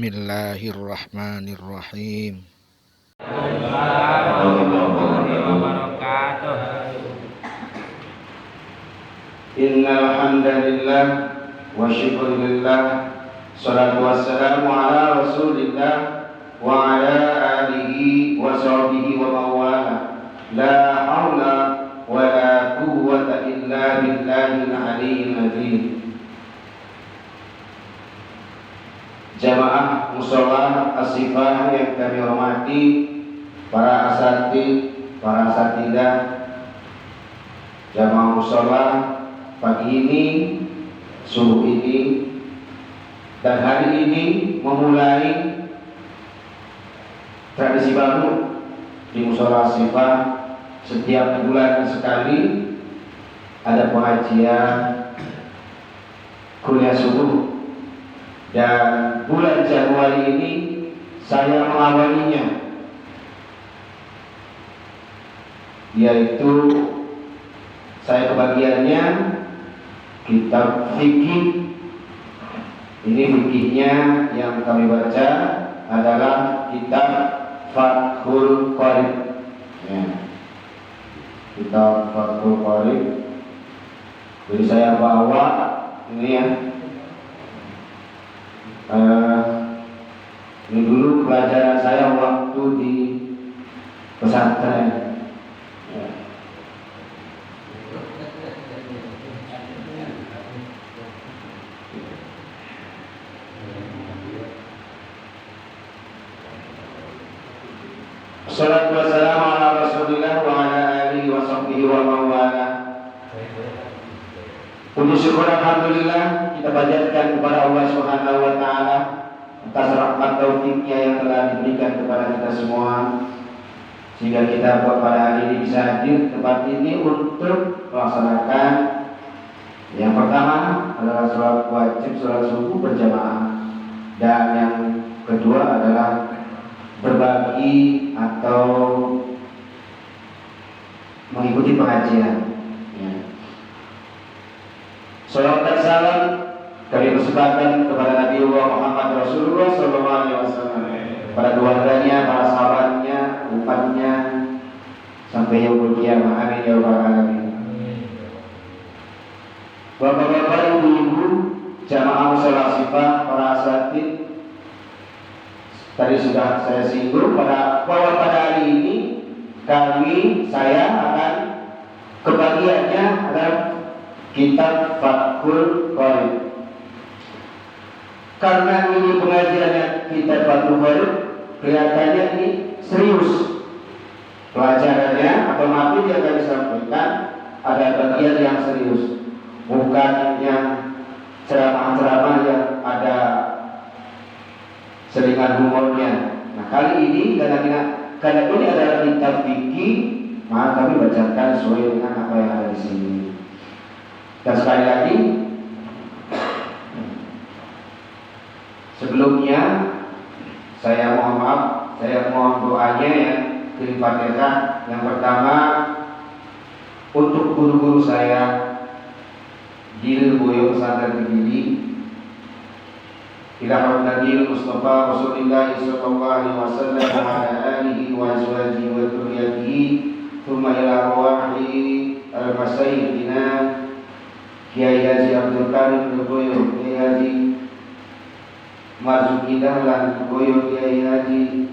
Bismillahirrahmanirrahim. Innal hamdalillah wa syukurillah, salatu wassalamu ala rasulillah wa ala alihi wa sahbihi wa mawala. La haula wa la quwwata illa billahil aliyyil azim. Jamaah mushola As-Shifah yang kami hormati, para asatidz, para asatidah, jamaah mushola pagi ini, subuh ini, dan hari ini memulai tradisi baru di mushola As-Shifah. Setiap bulan sekali ada pengajian kuliah subuh. Dan bulan Januari ini saya mengawalinya, yaitu saya kebagiannya kitab fikih. Ini fikihnya yang kami baca adalah kitab Fathul Qorib, ya. Kitab Fathul Qorib. Jadi saya bawa ini ya. Ini dulu pelajaran saya waktu di pesantren, ya. Salatu wassalamu ala rasulillah wa ala alihi wa sahbihi wa mawala. Puji syukur alhamdulillah kita panjatkan kepada Allah Subhanahu wa taala atas rahmat taufiknya yang telah diberikan kepada kita semua, sehingga kita pada hari ini bisa hadir di tempat ini untuk melaksanakan yang pertama adalah sholat wajib, sholat subuh berjamaah, dan yang kedua adalah berbagi atau mengikuti pengajian. Salawat dan salam kami persembahkan kepada Nabiullah Muhammad Rasulullah SAW, pada keluarganya, para sahabatnya, umatnya sampai yaumul qiyamah. Amin ya rabbal alamin. Bapak-bapak, ibu-ibu, jamaah mushola As-Shifah, para asatidz, tadi sudah saya singgung bahwa pada hari ini saya akan kebagiannya adalah kitab Fathul Qorib. Karena ini pengajiannya kitab Fathul Qorib, kelihatannya ini serius pelajarannya atau materi yang akan disampaikan ada bagian yang serius, bukan yang ceramah-ceramah yang ada selingan humornya. Nah, kali ini karena ini adalah kitab fikih, maka kami bacakan sesuai dengan apa yang ada di sini. Dan sekali lagi, sebelumnya saya mohon maaf, saya mohon doanya ya, kirim Fatihah. Yang pertama untuk guru-guru saya di Lirboyo Pesantren Kediri, ila Nabi Mustafa Rasulullah sallallahu alaihi wasallam wa ala alihi wa azwajihi wa dzurriyyatihi, thumma ila arwahi al-masayyidina Kiai Haji Abdul Karim Lirboyo, Kiai Haji Marzuki Dahlan Lirboyo, Kiai Haji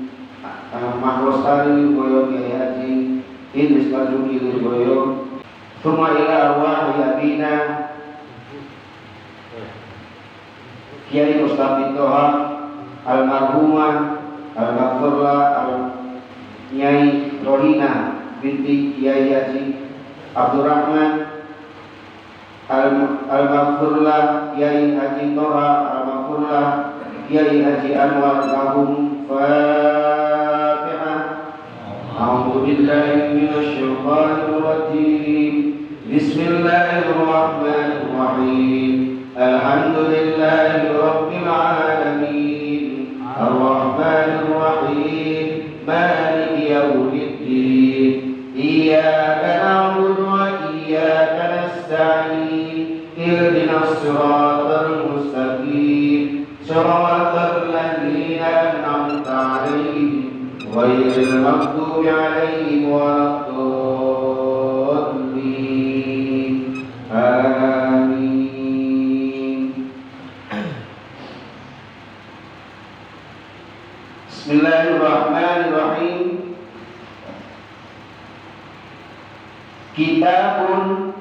Mahros Ali Lirboyo, Kiai Haji Idris Marzuki Lirboyo, thumma ila arwahi abina Kiai Mustafi Toha Almarhumah Al-Maghfurlah Al-Nyai Rohina binti Kiai Haji Abdurrahman Al-Maghfurlah Kiai Haji Toha Al-Maghfurlah Kiai Haji Anwar lahum Fatihah. A'udzu billahi minasy syaithanir rajim. Bismillahirrahmanirrahim. Alhamdulillahi rabbil alamin. Ar-Rahmanir Rahim. Maliki yaumiddin. Iyyaka na'budu wa iyyaka nasta'in. Ihdinas siratal mustaqim. Shiratal ladzina ghairil maghdubi 'alaihim waladdallin. Amin. Bismillahirrahmanirrahim. Kitabun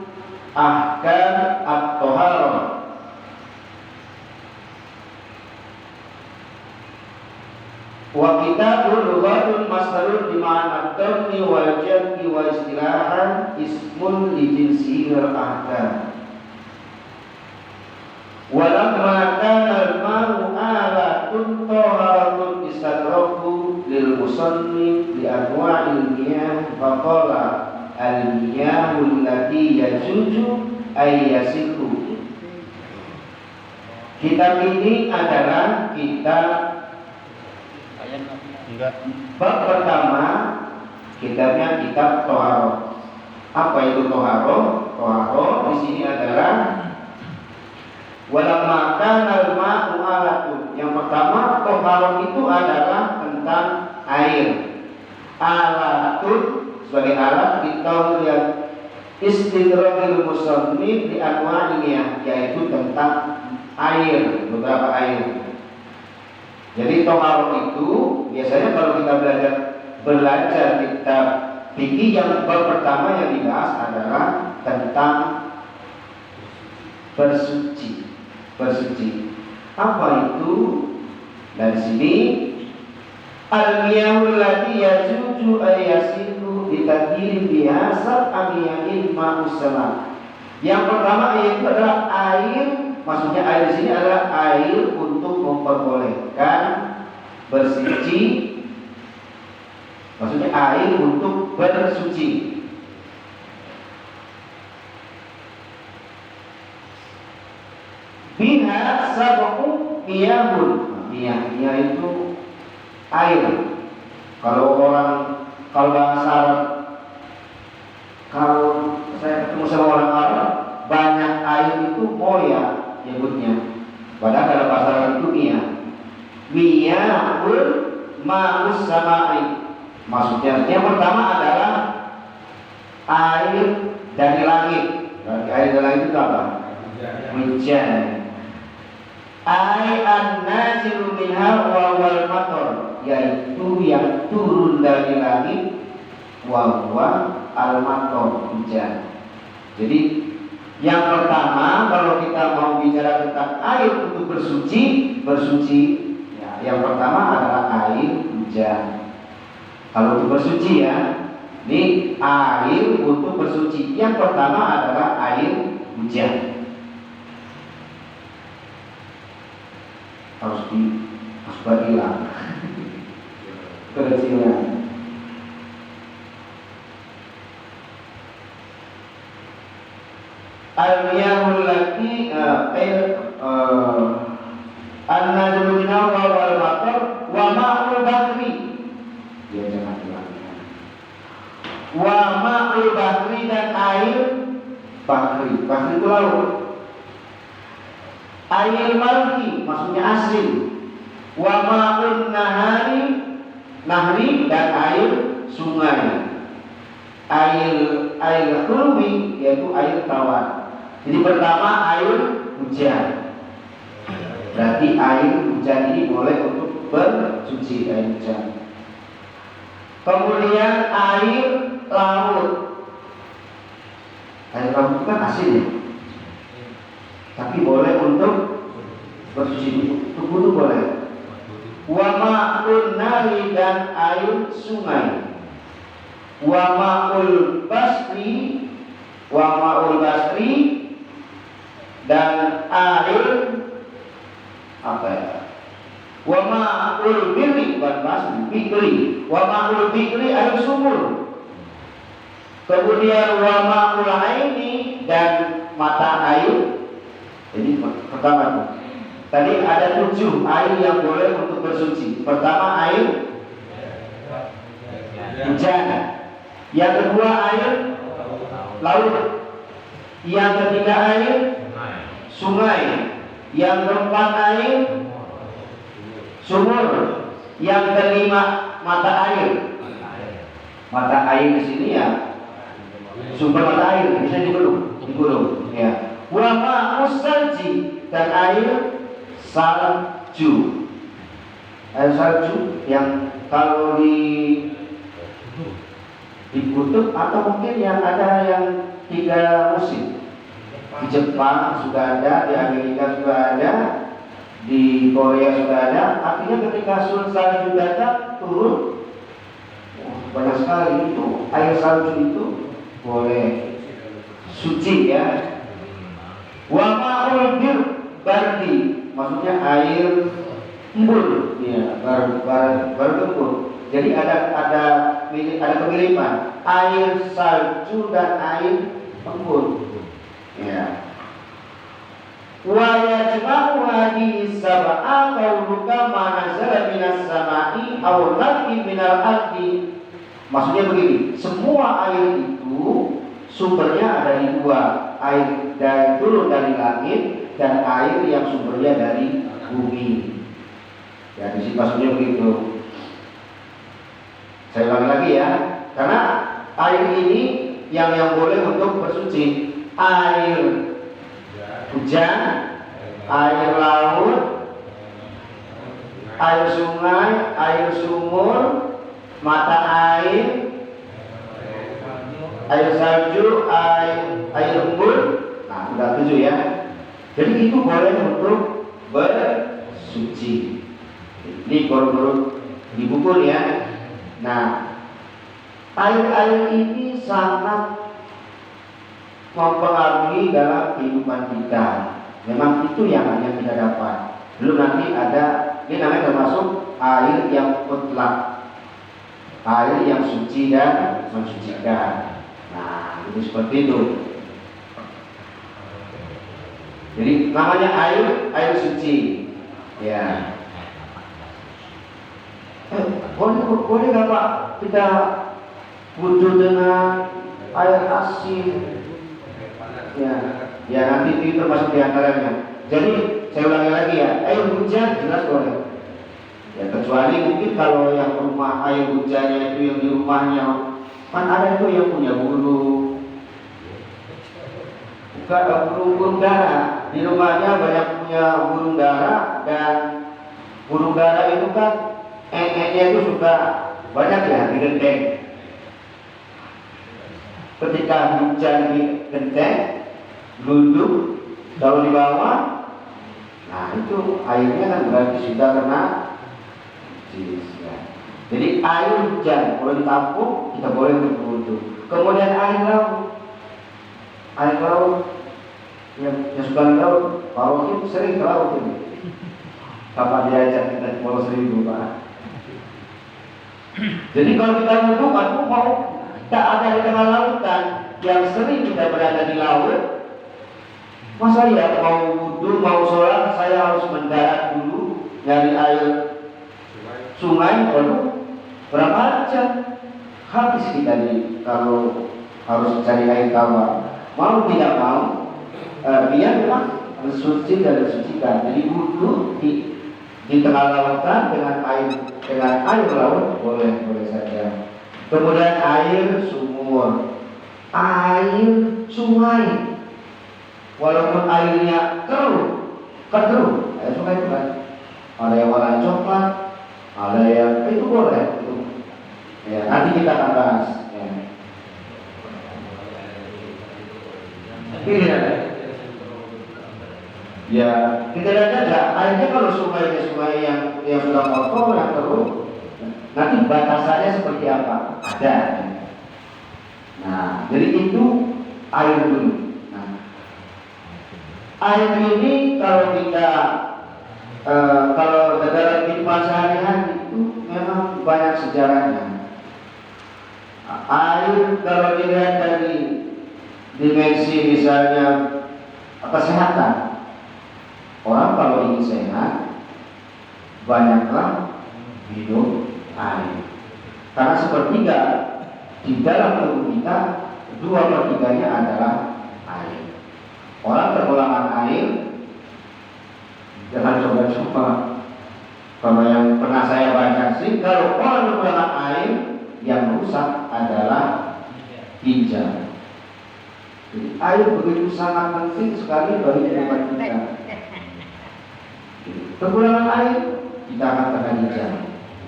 Ahkam at-Taharah. Wa kitabul lughatun masdarun bi ma'na at-tammi wal jam'i wa istilahan ismun li jinsihi wal ahkam. Wa lamma kana al-ma'u alatun taharatun istadraku lil musannif li anwa'il miyah fa qala al-miyahul lati yajuju ay yasiku. Kitab ini adalah kitab bab pertama, kitabnya kitab Toharoh. Apa itu Toharoh? Toharoh di sini adalah walamma kana al-ma'u alatun. Yang pertama, Toharoh itu adalah tentang air. Alatun sebagai alat kita lihat istidrakul musannif di anwa'iyah, yaitu tentang air, beberapa air. Jadi toharoh itu biasanya kalau kita belajar kitab fikih, yang pertama yang dibahas adalah tentang bersuci. Apa itu? Dari sini al-miyahul lati yajuju ayasilu ditadhirin bihasab amiyain ma'ussalam. Yang pertama yaitu adalah air. Maksudnya air di sini adalah air untuk memperbolehkan bersuci. Maksudnya air untuk bersuci. Biha sab'u miyahun. Miyah itu air. Kalau bahasa Arab, kalau saya ketemu sama orang Arab, banyak air itu moya nyebutnya. Padahal dalam bahasa Arab itu miyah. Miyahul ma'us sama'i. Maksudnya yang pertama adalah air dari langit. Air dari langit itu apa? Hujan. Ai an-nazilu minha wa wal matar, yaitu yang turun dari langit, wa al-matar, hujan. Jadi yang pertama kalau kita mau bicara tentang air untuk bersuci ya, yang pertama adalah air hujan. Kalau untuk bersuci ya, ini air untuk bersuci. Yang pertama adalah air hujan. Harus hilang kekecilan. Al-miyahul lati an-najmu minal wal matar wa ma'ul bahri. Ya jangan hilangkan. Wa ma'ul bahri, dan air bahri. Bahri itu laut. Air malki maksudnya asin. Wa ma'un nahri, dan air sungai. Air khulwi yaitu air tawar. Jadi pertama air hujan. Berarti air hujan ini boleh untuk bersuci, air hujan. Kemudian air laut. Air laut itu kan asin ya, tapi boleh untuk bersuci, tubuh itu boleh. Wa ma'un nari, dan air sungai. Wa ma'ul basri, dan air apa ya? Wa ma'ul birri, wa ma'ul bikri, air sumur. Kemudian wa ma'ul aini, dan mata air. Jadi pertama tadi ada 7 air yang boleh untuk bersuci. Pertama air hujan. Yang kedua air laut. Yang ketiga air sungai. Yang keempat air sumur. Yang kelima mata air. Mata air di sini ya sumber mata air bisa di gunung ya. Wa ma'us salji, dan air salju. Air salju yang kalau di kutub atau mungkin yang ada yang 3 musim. Di Jepang sudah ada, di Amerika sudah ada, di Korea sudah ada. Artinya ketika salju datang turun, banyak sekali itu air salju itu boleh suci ya. Wa ma'ul bardi, maksudnya air embun ya, bergembur. Jadi ada kemiripan air salju dan air embun ya. Wa yajma'u hadhihi sab'a qauluka ma nazala minas sama'i aw naqi minal ardi. Maksudnya begini, semua air itu sumbernya ada di 2, air dari turun dari langit dan air yang sumbernya dari bumi. Ya, di sini maksudnya begitu. Saya ulangi lagi ya, karena air ini yang boleh untuk bersuci, air hujan, air laut, air sungai, air sumur, mata air salju, air embun. Nah, sudah 7 ya. Jadi itu boleh untuk bersuci. Ini baru di buku ya. Nah, air ini sangat mempengaruhi dalam kehidupan kita. Memang itu yang hanya kita dapat. Belum nanti ada, ini namanya termasuk air yang mutlak, air yang suci dan mensucikan. Nah, itu seperti itu. Jadi namanya air suci. Ya. Boleh nggak Pak kita wudhu dengan air asin? Ya nanti itu termasuk diantaranya. Jadi saya ulangi lagi ya, air hujan jelas boleh. Ya kecuali mungkin kalau yang rumah air hujannya itu yang di rumahnya kan ada itu yang punya burung, burung dara. Di rumahnya banyak punya burung dara, dan burung dara itu kan enya itu suka banyak ya di genteng. Ketika hujan di genteng, duduk kalau di bawah, nah itu airnya kan berarti sudah kena najis ya. Jadi air hujan kalau ditampung kita boleh berwudu. Kemudian air laut yang suka di laut, Pak Wakil sering ke laut ini. Kapan diajak kita ke Pulau Seribu Pak? Jadi kalau kita wudu kan mau tak ada di tengah lautan, yang sering kita berada di laut. Masa ya mau wudu, mau sholat, saya harus mendarat dulu nyari air sungai, berapa jam habis kita kalau harus cari air tawar. Mau tidak mau, biar memang suci dan disucikan. Jadi wudu di tengah lautan dengan air laut boleh saja. Kemudian air sumur, air sungai, walaupun airnya keruh, air sungai itu kan ada yang warna coklat, ada yang itu boleh itu. Ya, nanti kita akan bahas. Pilih ya, kita lihat aja airnya. Kalau sungai yang sudah kotor, yang keruh, nanti batasannya seperti apa? Ada. Nah, jadi itu air dulu. Nah, air ini kalau kita kalau dalam kehidupan sehari-hari itu memang banyak sejarahnya. Air kalau dilihat dari dimensi misalnya kesehatan, orang kalau ingin sehat banyaklah minum air. Karena sepertiga di dalam tubuh kita 2/3 adalah air. Orang kekurangan air, jangan coba-coba. Kalau yang pernah saya baca ekstrim. Kalau orang kekurangan air, yang rusak adalah ginjal. Jadi air begitu sangat penting sekali bagi kehidupan kita. Kekurangan air, kita akan kena ginjal,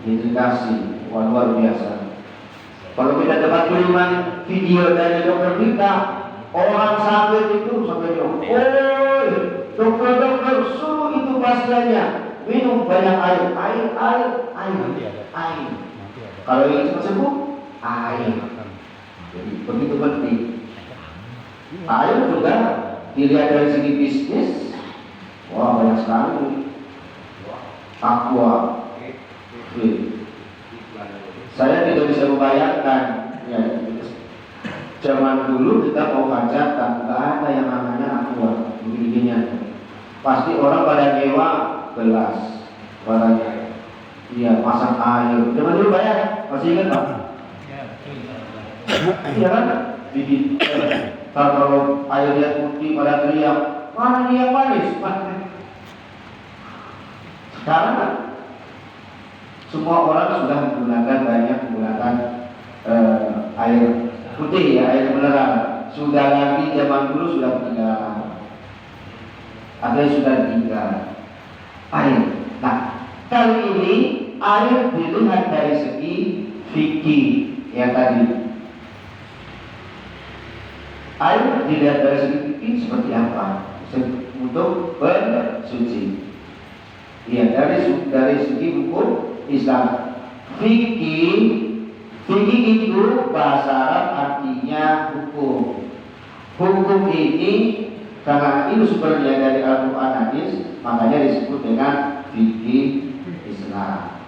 dehidrasi, luar biasa. Kalau kita dapat kiriman video dari dokter kita, orang sakit itu sampai bilang, "Oi, dokter suruh itu pasiennya minum banyak air. Kalau ingin cepat sembuh, air." Jadi begitu penting. Air juga dilihat dari segi bisnis, wah banyak sekali. Aqua, saya tidak bisa membayangkan. Ya, zaman dulu kita mau hajatan, nggak ada yang namanya aqua, begini-beginian. Pasti orang pada nyewa gelas, barangnya. Iya, pasang air. Zaman dulu bayar, masih ingat Pak? Iya kan? Bikin. Kalau airnya putih pada teriak, mana dia manis? Sekarang kan semua orang sudah menggunakan air putih ya, air mineral. Sudah lagi zaman dulu sudah ketinggalan. Ada yang sudah ditinggal air. Nah, kali ini air dilihat dari segi fikih yang tadi. Air dilihat dari segi fikih seperti apa? Untuk bersuci. Ya, dari segi hukum Islam. Fikih itu bahasa Arab artinya hukum. Hukum ini karena ini sumbernya dari Al-Quran hadis, makanya disebut dengan fikih Islam.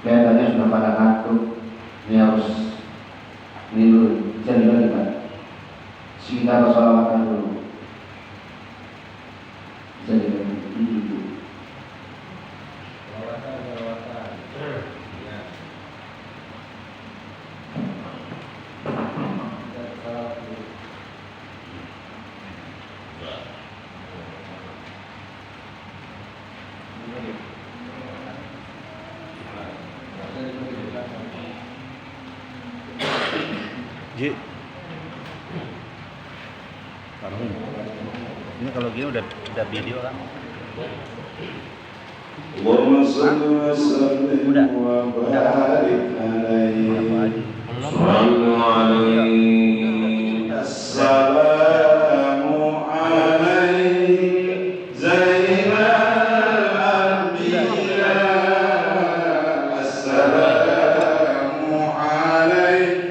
Kelihatannya sudah pada ngantuk. Ini harus dulu jadi lagi. Sekitar salawatan dulu. Jadi itu. Ji, ini kalau gini udah video kan? Allahumma shalli wa sallim wa barik alaihi. Sallu alaihi. Assalamu alaihi Zainal Anbiya. Assalamu alaihi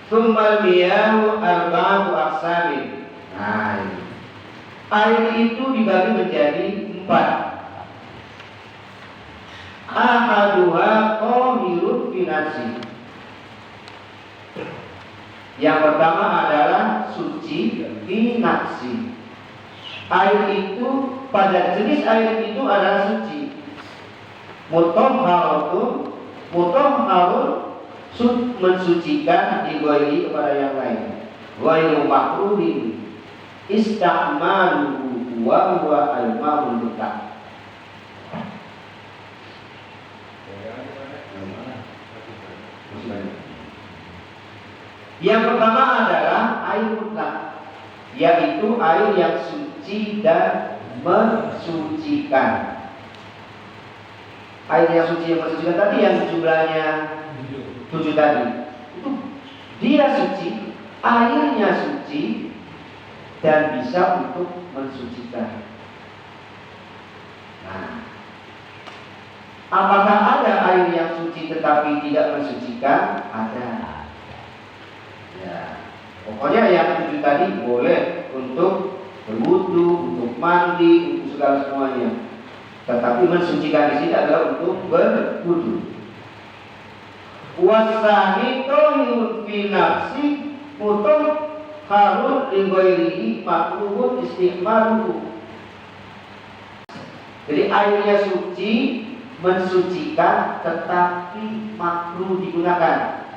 Tsummal miyahu arba'atu aqsamin. Nah, ini. Air itu dibagi menjadi 4. Ahaduha tahirun fi nafsi. Yang pertama adalah suci fi nafsi. Air itu, pada jenis air itu adalah suci. Mutahharatun mensucikan digoiri kepada yang lain. Ghairu makruhin ista'maluhu wa huwa al-ma'ul mutlaq. Yang pertama adalah air mutlak, yaitu air yang suci dan mensucikan. Air yang suci yang mensucikan tadi yang jumlahnya 7 tadi, itu dia suci, airnya suci dan bisa untuk mensucikan. Nah, apakah ada air yang suci tetapi tidak mensucikan? Ada. Ya, pokoknya yang 7 tadi boleh untuk berwudu, untuk mandi, untuk segala semuanya. Tetapi mensucikan di sini adalah untuk berwudu. Wasani tohirun fi nafsi mutahharun li ghairihi makruhun istiqmaluhu. Jadi airnya suci, mensucikan, tetapi makruh digunakan.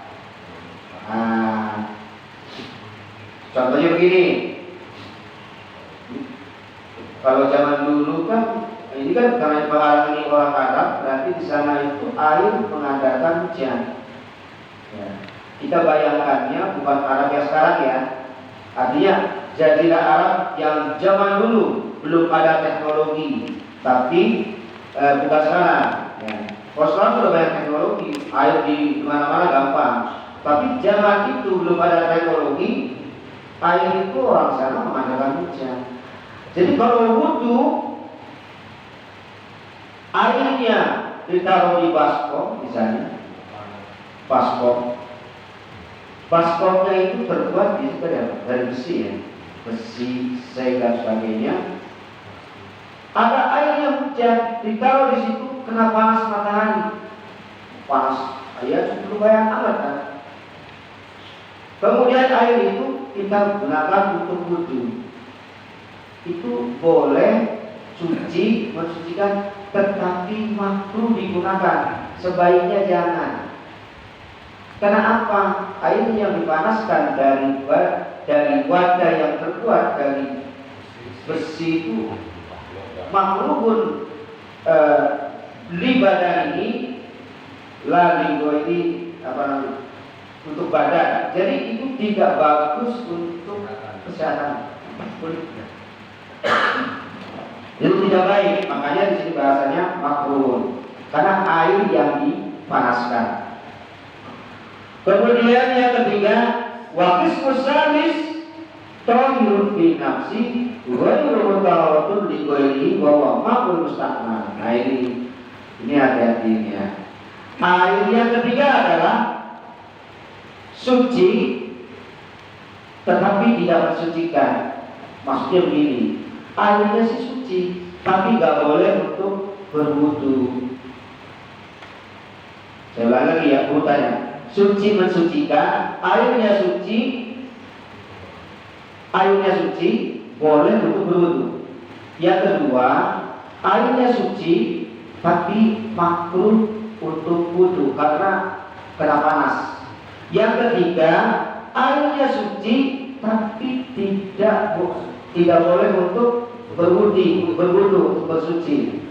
Nah, contohnya begini. Kalau zaman dulu kan, ini kan karena pengalaman orang Arab, berarti di sana itu air mengandalkan hujan. Ya. Kita bayangkannya bukan Arab yang sekarang ya. Artinya jadilah Arab yang zaman dulu belum ada teknologi, tapi bukan sekarang. Ya. Kalau sekarang sudah banyak teknologi, air di mana-mana gampang. Tapi zaman itu belum ada teknologi, air itu orang sana mengandalkan hujan. Jadi kalau wudu, airnya ditaruh di baskom misalnya, baskomnya itu terbuat dari besi ya, besi, seng dan sebagainya. Ada air yang hujan ditaruh di situ, kena panas matahari, panas, ya cukup lumayan amat kan. Kemudian air itu kita gunakan untuk wudu. Itu boleh suci, mensucikan, tetapi makruh digunakan. Sebaiknya jangan. Karena apa? Air yang dipanaskan dari wadah yang terbuat dari besi itu makruhun libadan ini laligo ini apa namanya? Untuk badan. Jadi itu tidak bagus untuk kesehatan kulitnya. Itu tidak baik. Makanya di sini bahasanya makruh. Karena air yang dipanaskan. Kemudian yang ketiga, waqis musalis tahirun fi nafsi ghairu mutawatir li ghairihi wa huwa ma'ul mustaqmal. Nah ini hati-hati ya. Air yang ketiga adalah suci tetapi tidak mensucikan. Maksudnya begini, airnya sih suci tapi nggak boleh untuk berwudu. Saya ulang lagi ya, urutannya. Suci mensucikan, airnya suci boleh untuk berwudu. Yang kedua, airnya suci tapi makruh untuk wudu karena kena panas. Yang ketiga, airnya suci tapi tidak boleh untuk berwudu, untuk bersuci.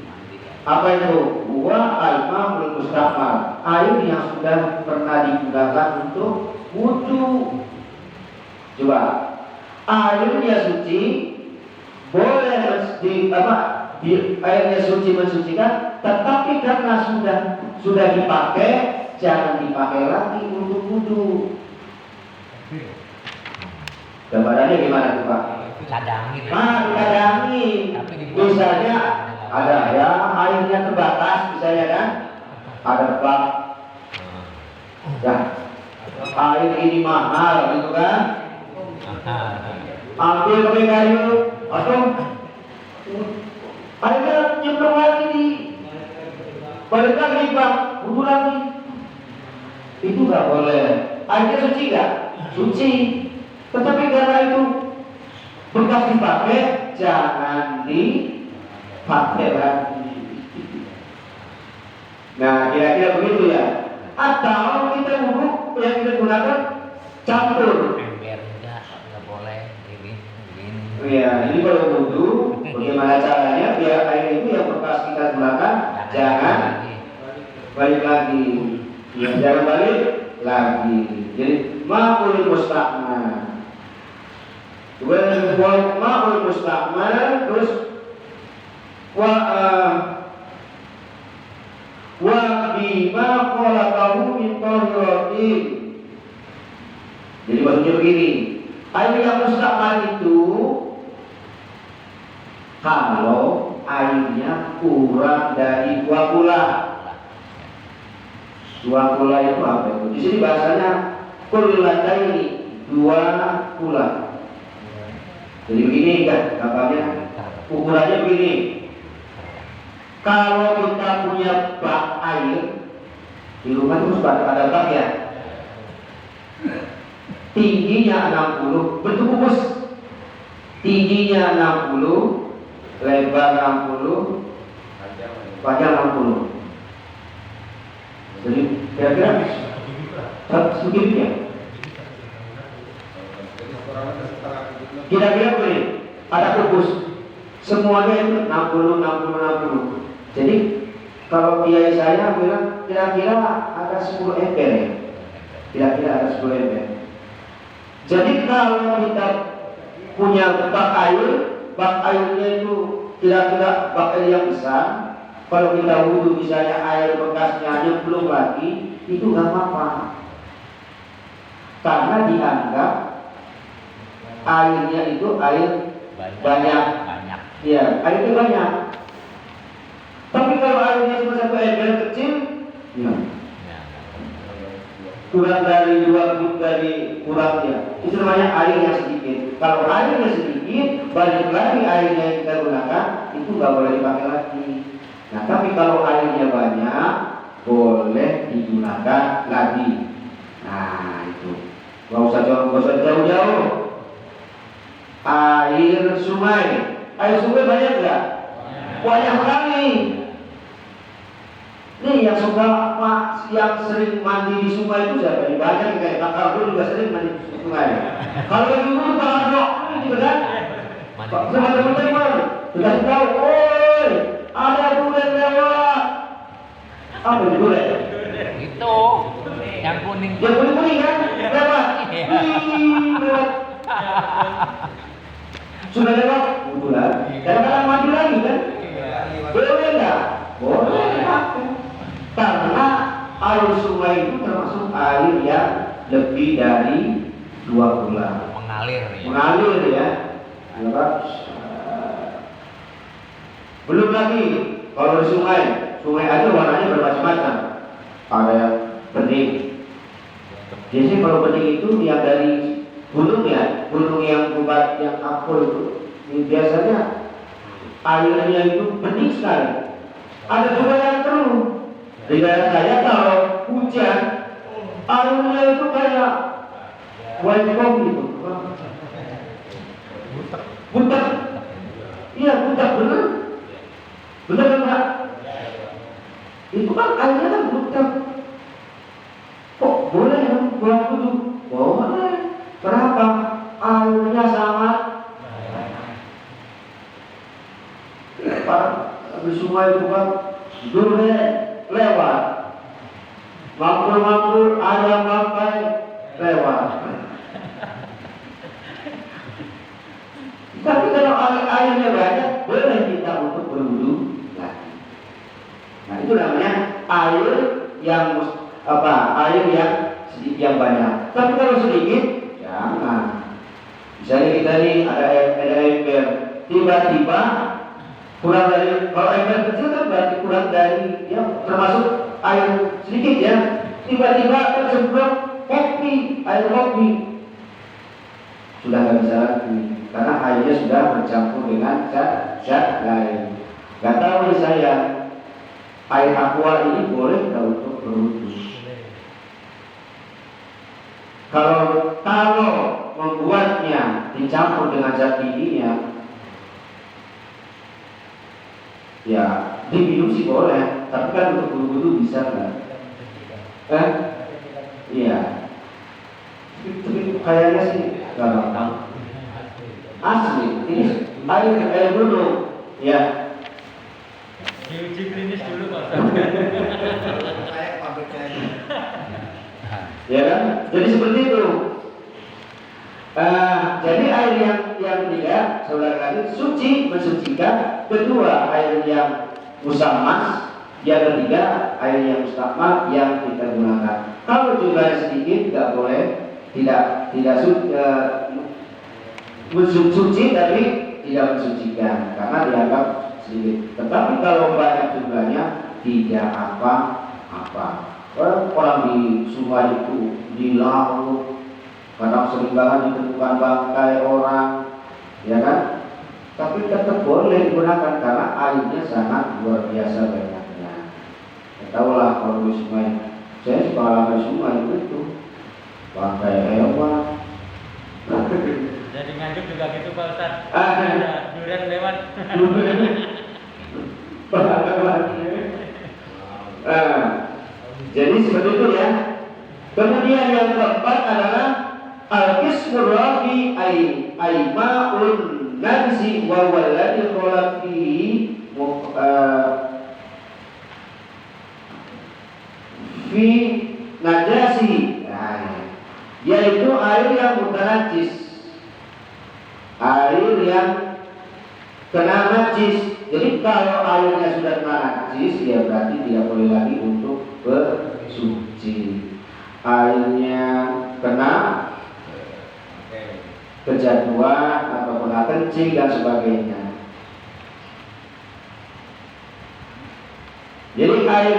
Apa itu? Wa al-ma'ul mustaqmal. Air yang sudah pernah digunakan untuk wudu. Coba. Airnya suci boleh airnya suci mensucikan, tetapi karena sudah dipakai, jangan dipakai lagi untuk wudu. Gambarannya gimana tuh Pak? Cadangin. Cadangin. Misalnya ada ya airnya terbatas, misalnya kan, ada bak. Nah, air ini mahal gitu kan. Ambil pakai kayu, atau airnya nyemplung lagi di balik lagi Pak, wudhu lagi. Itu nggak boleh. Airnya suci nggak? Suci. Tetapi karena itu bekas dipakai, jangan dipakai lagi. Nah, kira-kira begitu ya. Atau kita wudhu yang kita gunakan campur. Ember enggak boleh ini. Ya, ini kalau wudhu, bagaimana caranya biar air itu yang bekas kita gunakan jangan balik lagi. Ya, jangan balik lagi. Jadi ma'ul musta'mal. Ma'ul musta'mal terus wa bima khalaqahu min tahiratin. Jadi maksudnya begini, air yang musta'mal itu kalau airnya kurang dari 2 kula. 2 kula itu apa itu? Di sini bahasanya kullataini, 2 kula. Jadi begini kan gambarnya, ukurannya begini. Kalau kita punya bak air di rumah itu ada bak ya, tingginya 60, bentuk kubus, tingginya 60, lebar 60, panjang 60. Jadi kira-kira segini ya. Kira-kira begini, ada kubus, semuanya itu 60, 60, 60. Jadi kalau kiai saya bilang kira-kira ada 10 ember ya. Kira-kira ada 10 ember. Jadi kalau kita punya bak airnya itu kira-kira bak air yang besar. Kalau kita wudhu misalnya air bekasnya aja belum lagi, itu nggak apa-apa. Karena dianggap airnya itu air banyak. Ya, airnya banyak. Tapi kalau airnya cuma 1 ember kecil, ya. Kurang dari 2 dari kurangnya, itu namanya air yang sedikit. Kalau airnya sedikit, balik lagi airnya yang kita gunakan, itu nggak boleh dipakai lagi. Nah, tapi kalau airnya banyak, boleh digunakan lagi. Nah, itu. Gak usah jauh-jauh. Air sungai banyak nggak? Banyak sekali. Nih yang suka yang sering mandi di sungai itu siapa? Banyak kayak kakak gue juga sering mandi di sungai. Kalau lagi dulu kalau dok, gitu kan? Sama teman-teman, dikasih tahu, oi, ada tulen lewat. Apa itu tulen? Itu yang kuning. Yang kuning kan? Lewat. Lewat. Sudah lewat, kebetulan. Kadang-kadang mandi lagi kan? Boleh nggak? Boleh. Karena air sungai itu termasuk air yang lebih dari 2 bulan. Mengalir ya. Belum lagi kalau di sungai aja warnanya bermacam-macam. Ada yang bening. Biasanya kalau bening itu yang dari gunung ya, gunung yang bubat yang akul itu. Biasanya airnya itu bening sekali. Ada juga yang keruh. Di daerah saya kalau hujan airnya itu kayak white foam gitu. Butak. Iya, butak bener. Bener enggak? Itu kan airnya kan butak. Kok boleh buat wudhu? Boleh. Kenapa? Airnya sangat di sungai itu kan boleh lewat. Mampur ada pakai lewat. Tapi kalau airnya banyak, boleh kita untuk berwudu lagi. Nah, itu namanya air yang air yang sedikit yang banyak. Tapi kalau sedikit, jangan. Misalnya kita nih ada ember, tiba-tiba kurang dari, kalau ember kecil kan berarti kurang dari, ya termasuk air sedikit ya. Tiba-tiba tersemprot air kopi sudah nggak bisa lagi karena airnya sudah bercampur dengan zat lain. Nggak tahu nih saya, air aqua ini boleh nggak untuk berwudu? Kalau membuatnya dicampur dengan zat giginya, ya diminum sih boleh, tapi kan untuk berwudu bisa nggak? Iya. Tapi kayaknya sih nggak tahu. Asli, ini air gunung, ya. Diuji klinis dulu Pak. Kayak pabriknya. Ya kan? Jadi seperti itu. Jadi air yang ketiga, saudara kali suci mensucikan. Kedua, air yang musammas. Yang ketiga, air yang mustakmal yang kita gunakan. Kalau jumlahnya sedikit, tidak boleh, tidak suci tapi tidak mensucikan karena dianggap sedikit. Tetapi kalau banyak jumlahnya tidak apa-apa. Orang di sungai itu, di laut, kadang sering banget ditemukan bangkai orang, ya kan? Tapi tetap boleh digunakan karena airnya sangat luar biasa banyaknya. Tahu lah kalau di sungai, saya sekolah di sungai itu bangkai hewan. Jadi Nganjuk juga gitu Pak Ustaz. Durian lewat. Jadi seperti itu ya. Kemudian yang keempat adalah al-qismur rabi aima'un najsi wa walladhi khalaq fihi fi najasi, yaitu air yang mutanajis, air yang kena najis. Jadi kalau airnya sudah kena najis, ya berarti tidak boleh lagi untuk bersuci. Airnya kena kejatuhan atau kena kencing dan sebagainya. Jadi air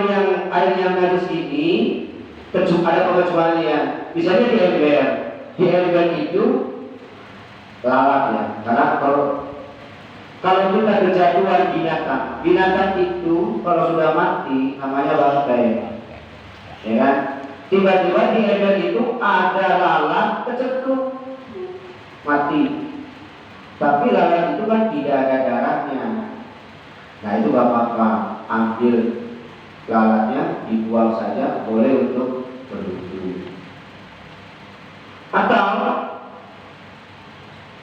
yang najis ini ada pengecualian. Misalnya di ember itu lalat ya. Karena kalau kita kejatuhan binatang itu kalau sudah mati namanya bangkai, ya kan? Tiba-tiba di ember itu ada lalat kecetuk mati. Tapi lalat itu kan tidak ada darahnya. Nah itu gak apa-apa, ambil lalatnya dibuang saja, boleh untuk berwudu. Atau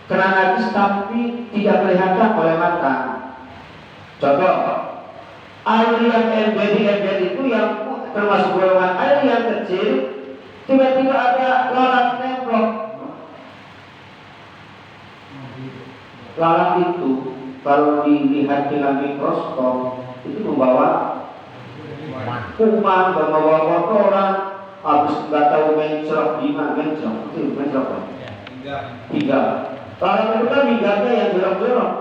kena najis tapi tidak kelihatan oleh mata. Contoh, air yang ember itu yang termasuk golongan air yang kecil, tiba-tiba ada lalat nemplok. Lalat itu kalau dilihat dengan mikroskop itu membawa kuman, membawa kotoran, habis nggak tahu mencrok di mana mencrok tiga. Lalat itu kan miganya yang jorok-jorok,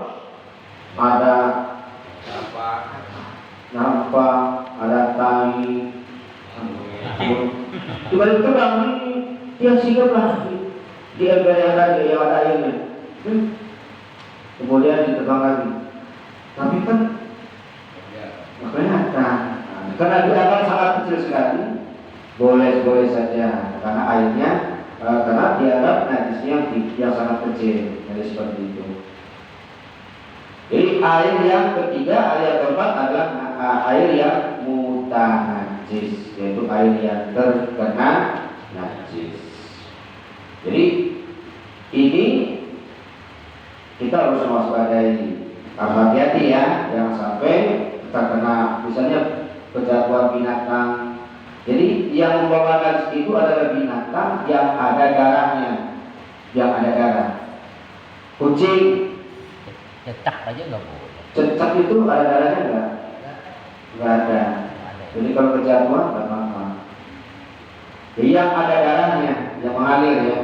ada nampak, ada tai. Tiba-tiba bang ini dia singgah lagi di ember yang ada airnya. Kemudian ditebang lagi. Tapi kan kelihatan. Karena dia akan sangat kecil sekali, boleh saja karena airnya karena dianggap najisnya yang sangat kecil. Jadi seperti itu. Jadi air yang ketiga, air yang keempat adalah air yang mutanajis, yaitu air yang terkena najis. Jadi ini kita harus mewaspadai, harus hati-hati ya, jangan sampai terkena misalnya kejatuhan binatang. Jadi yang membawa najis itu adalah binatang yang ada darahnya, Kucing, Cecak aja nggak boleh. cecak itu ada darahnya nggak ada. Jadi kalau kejatuhan nggak apa-apa. Jadi yang ada darahnya, yang mengalir ya,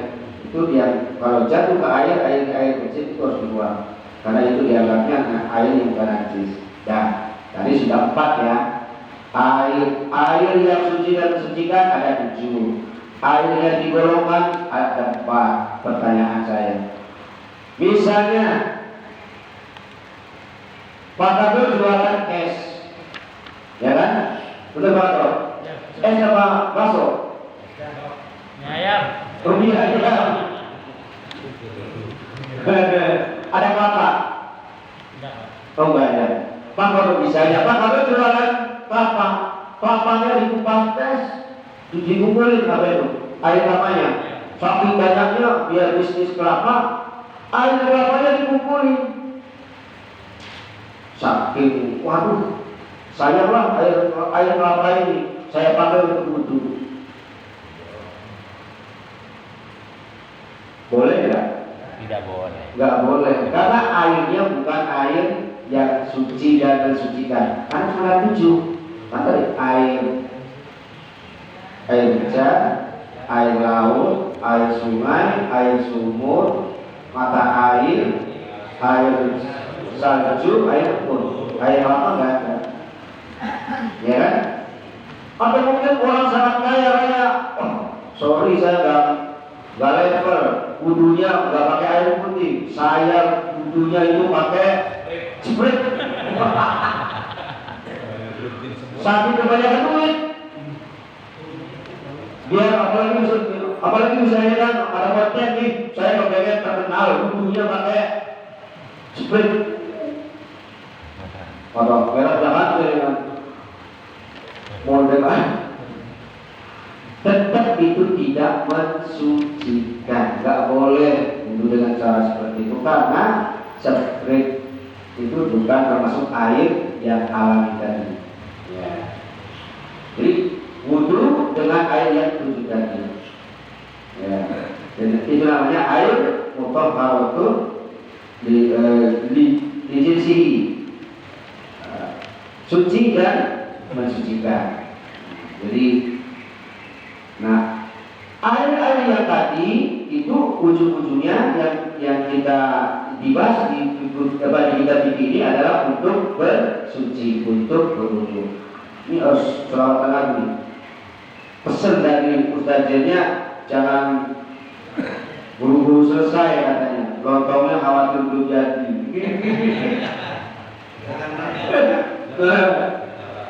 itu dia kalau jatuh ke air kecil itu harus dibuang karena itu dianggapnya air yang bukan najis. Dan tadi sudah 4 ya. Air yang suci dan mensucikan ada 7. airnya digolongkan, ada 4 pertanyaan saya. Misalnya Pak Kabel jualan es, ya kan? Betul Pak Kabel? Es apa bakso? Ayam. Rupiah ya. Ada kelapa? Oh enggak ada. Pak Kabel misalnya Pak Kabel jualan kelapa, kelapanya dikupas, dikumpulin apa itu? Air kelapanya. Saking banyaknya biar bisnis kelapa, air kelapanya dikumpulin. Saking, waduh, saya lah air kelapa ini saya pakai untuk wudhu. Boleh nggak? Tidak boleh. Nggak boleh, karena airnya bukan air yang suci dan mensucikan. Kan surat 7, kan tadi air hujan, air laut, air sungai, air sumur, mata air salju, air pun, air apa enggak ada, ya kan? Atau mungkin orang sangat kaya raya, oh, sorry saya nggak level, wudunya nggak pakai air putih, saya wudunya itu pakai jebret. Saking kebanyakan duit, biar apalagi misalnya kan ada konten nih, saya kepengen terkenal, wudunya pakai jebret. Atau merah jangan dengan model tetap itu tidak mensucikan, nggak boleh untuk dengan cara seperti itu karena sprit itu bukan termasuk air yang alami tadi. Ya. Jadi wudhu dengan air yang suci tadi. Ya. Dan itu namanya air mutahharatun li jinsihi. Suci dan mensucikan. Jadi, nah air-air yang tadi itu ujung-ujungnya yang kita dibahas di kitab ini adalah untuk bersuci, untuk berwudu. Ini harus selawatan lagi. Pesan dari ustaznya jangan buru-buru selesai katanya. Lontongnya khawatir belum jadi.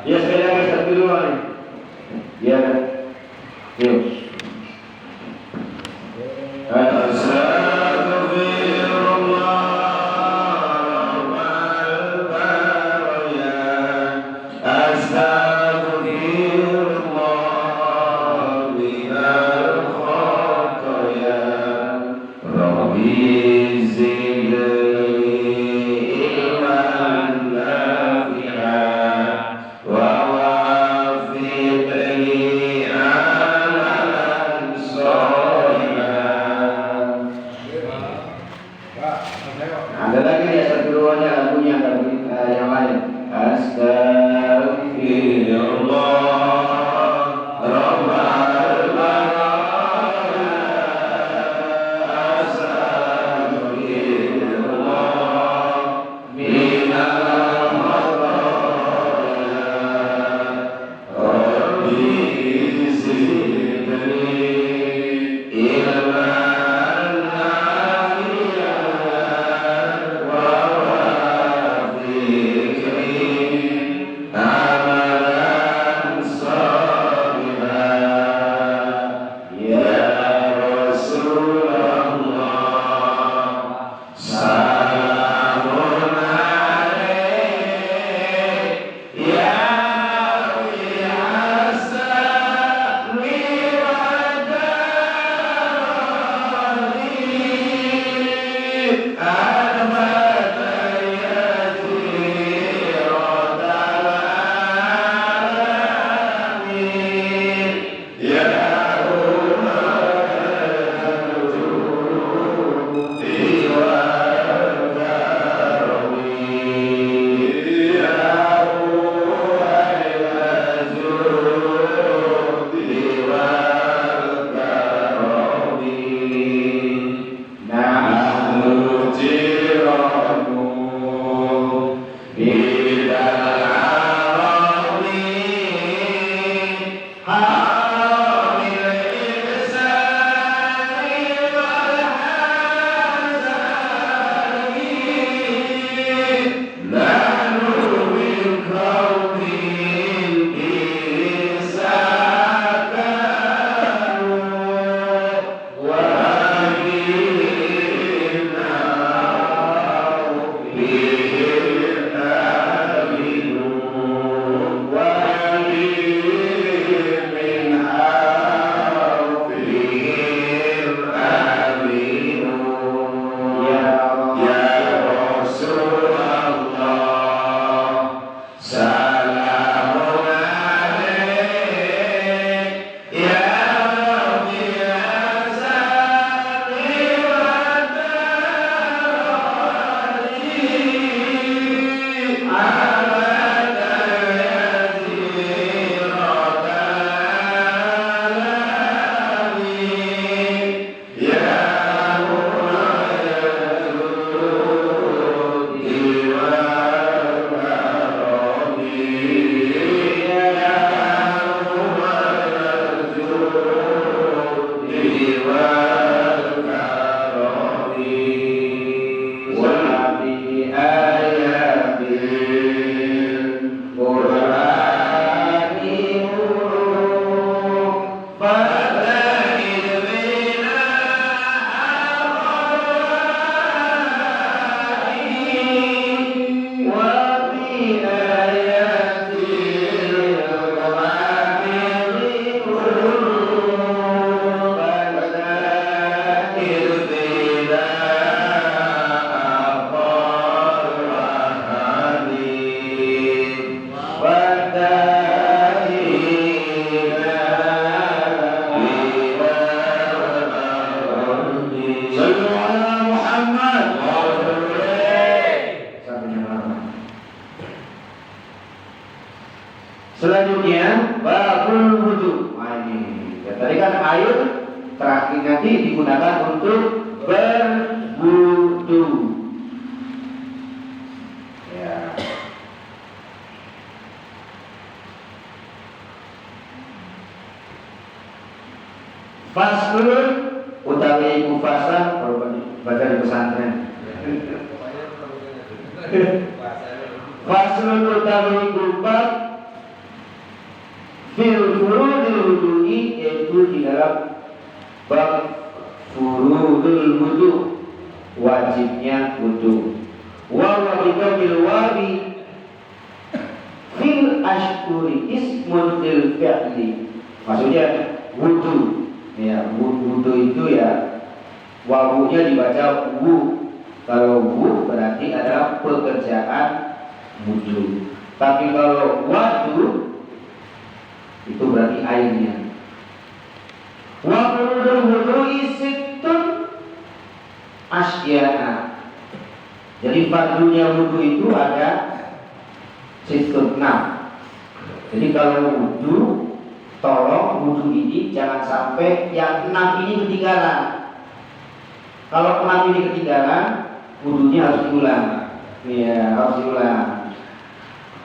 Ya sekali lagi satu dulu nih. Ya kan. Yuk. Ada lagi ya satu duanya lagunya yang lain. Astagfirullah Rabbal baraya Selanjutnya babul wudu. Nah, ini. Ya, tadi kan air terakhir nanti digunakan untuk berwudu. Ya. Faslun utawi mufassal baca di pesantren. Faslun utawi bab fil furudil wudu'i, yaitu di dalam bab furudul wudu, wajibnya wudu. Wa biqabil wabi fil ashhuri ismun lil fi'li. Maksudnya wudu. Ya, wudu itu ya wawunya dibaca wu. Kalau wu berarti adalah pekerjaan wudu. Tapi kalau wadu itu berarti airnya. Wa furudul wudu'i sittun asya'a. Jadi fardunya wudu itu ada sittun 6. Jadi kalau wudu, tolong wudu ini jangan sampai yang 6 ini ketinggalan. Kalau 6 ini ketinggalan, wudunya harus diulang. Iya, harus diulang.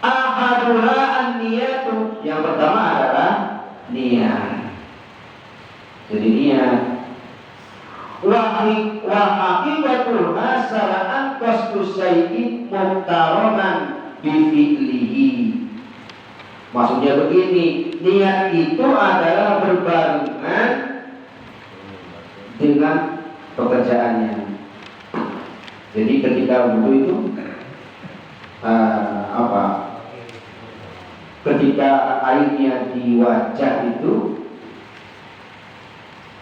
Ahadullah an-niyatu. Yang pertama adalah niat. Jadi niat. Wa haqiqatul hasalan qasdu syai'in muqtaronan bi fi'lihi. Maksudnya begini, niat itu adalah berbarengan dengan pekerjaannya. Jadi ketika wudu itu ketika airnya di wajah itu,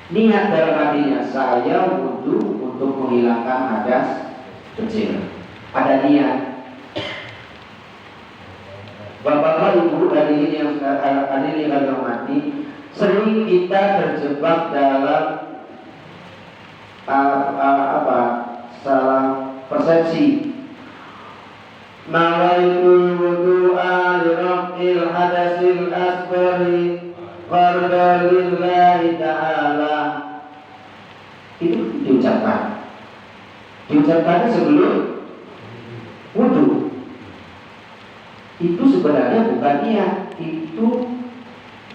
niat dalam hatinya saya wudu untuk menghilangkan hadas kecil. Ada niat. Bapak-bapak, ibu, hadirin yang hormati, sering kita terjebak dalam salah persepsi. Nawaitul wudu'a li raf'il hadasil asghari fardhan lillahi ta'ala. Itu diucapkannya sebelum wudu. Itu sebenarnya bukan niat, itu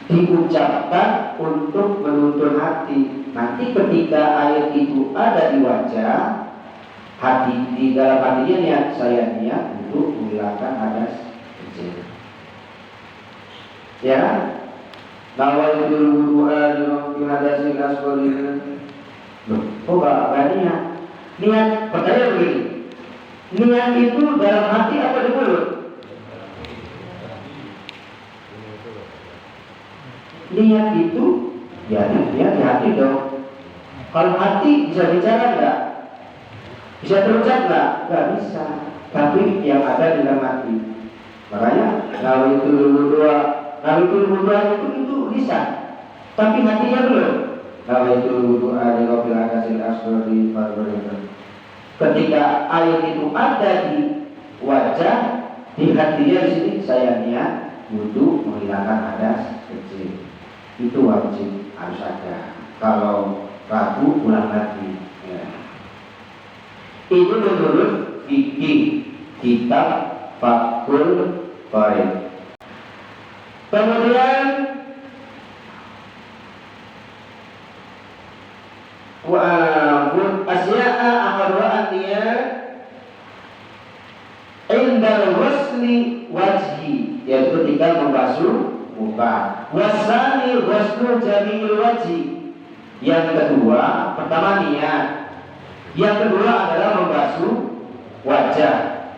diucapkan untuk menuntun hati. Nanti ketika air itu ada di wajah, hati di dalam hatinya niat, saya niat untuk menghilangkan hadas kecil. Ya, nawaitul wudu'a li raf'il hadasil asghari. Loh, kok enggak niat? Niat, percaya begini. Niat itu dalam hati apa di mulut? Niat itu ya niat di hati dong. Kalau hati bisa bicara enggak? Bisa terucap enggak? Enggak bisa. Tapi yang ada di dalam hati. Makanya nawaitul wudu'a itu lisan. Tapi hatinya belum. Nawaitul wudu'a li raf'il hadasil asghari fardhan. Ketika air itu ada di wajah, di hatinya di sini saya niat wudu menghilangkan hadas kecil. Itu wajib, harus ada. Kalau ragu ulang lagi. Ya. Itu menurut fikih kitab Fathul Qorib. Kemudian asya'a akhirnya indal wasli wajhi, yaitu ketika membasuh muka. Wasani ghuslu jami'il wajhi. Yang kedua, pertama niat. Yang kedua adalah membasuh wajah.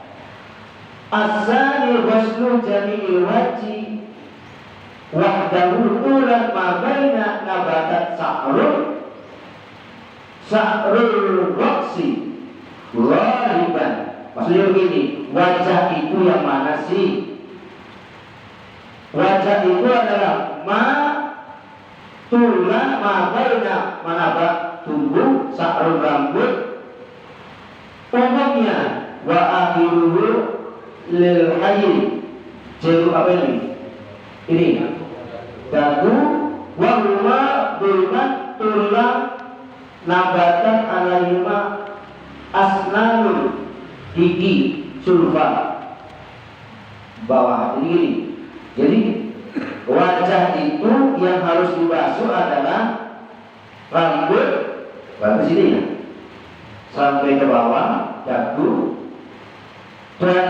Asani ghuslu jami'il wajhi wahdahu tulan ma baina nabatat sa'rul roksi ghaliban. Maksudnya begini, wajah itu yang mana sih? Wajah itu adalah tulang baina manabak tumbuh sa'rul rambut umumnya wa akhiruhu lil hayy. Jauh apa ini? Ini dagu wa huwa dulmat tulang nabatan alaihima asnanun gigi sulfa bawah. Jadi wajah itu yang harus dibasuh adalah rambut baru sini ya, sampai ke bawah dagu dan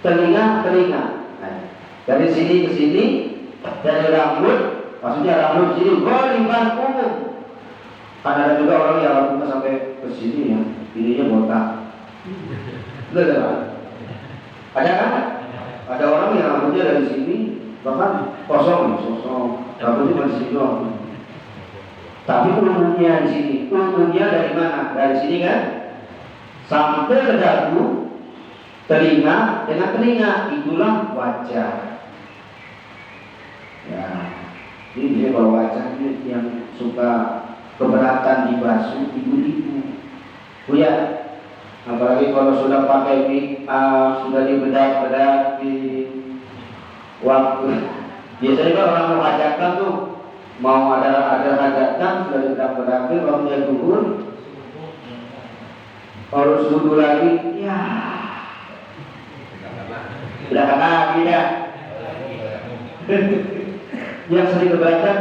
telinga. Nah, dari sini ke sini, dari rambut, maksudnya rambut sini goliban umum. Karena ada juga orang yang rambutnya sampai ke sini ya, ininya botak. Ada kan? Ada orang yang rambutnya dari sini bahkan kosong, rambutnya dari sini doang. Tapi umumnya di sini, umumnya dari mana? Dari sini kan, sampai ke dagu, telinga dengan telinga, itulah wajah. Ya, ini dia kalau wajah ini yang suka keberatan dibasuh ibu-ibu. Ya, apalagi kalau sudah pakai make up, sudah dibedak-bedak di waktu. Biasanya kan orang mau hajatan tuh, mau ada hajatan sudah dibedak-bedakin, waktunya duhur, harus wudhu lagi, ya. Belakang lagi dah. Yang sering keberatan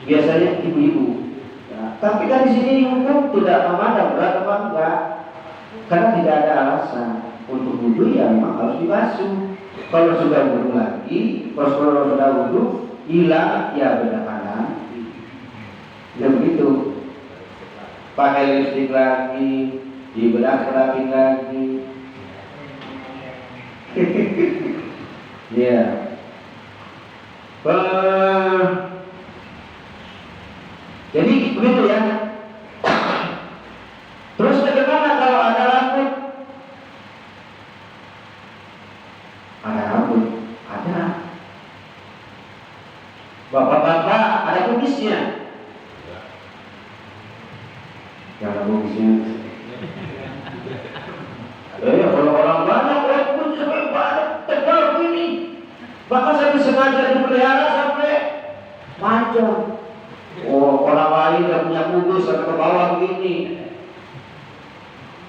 biasanya ibu-ibu. Ya, tapi kan di sini hukum tidak memandang berat apa enggak, karena tidak ada alasan untuk wudhu ya memang harus dibasuh. Kalau sudah wudhu lagi, kalau sudah wudhu hilang ya bedakan lagi. Ya begitu. Pakai lipstik lagi, dibedak lagi. Ya. Jadi begitu ya. Terus bagaimana kalau ada rambut? Ada rambut, ada. Bapak-bapak ada kumisnya. Yang ada kumisnya. Kalau orang banyak rambut sampai banyak tebal begini. Bahkan saya sengaja dipelihara sampai panjang. Oh, orang lain yang punya kumis sampai ke bawah begini.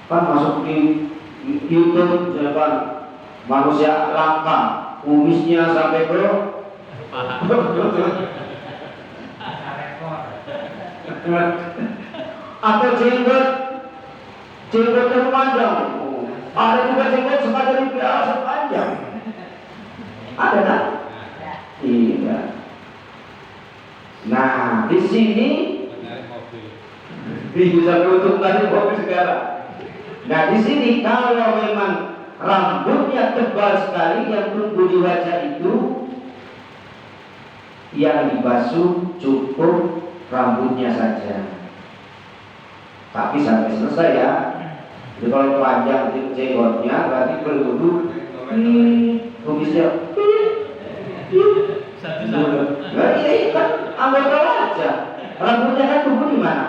Kan masuk di YouTube, misalkan manusia langka, kumisnya sampai ke atau jenggotnya panjang. Ada juga jenggot sengaja dipelihara panjang. Ada kan? Iya. Nah, di sini bisa beruntung tadi mobil sekarang. Nah, di sini kalau memang rambutnya tebal sekali yang tumbuh di wajah itu, yang dibasuh cukup rambutnya saja. Tapi sampai selesai ya. Jadi kalau panjang jenggotnya berarti berwudu. Kumisnya nah, ini kan anggota wajah. Rambutnya kan tumbuh di mana?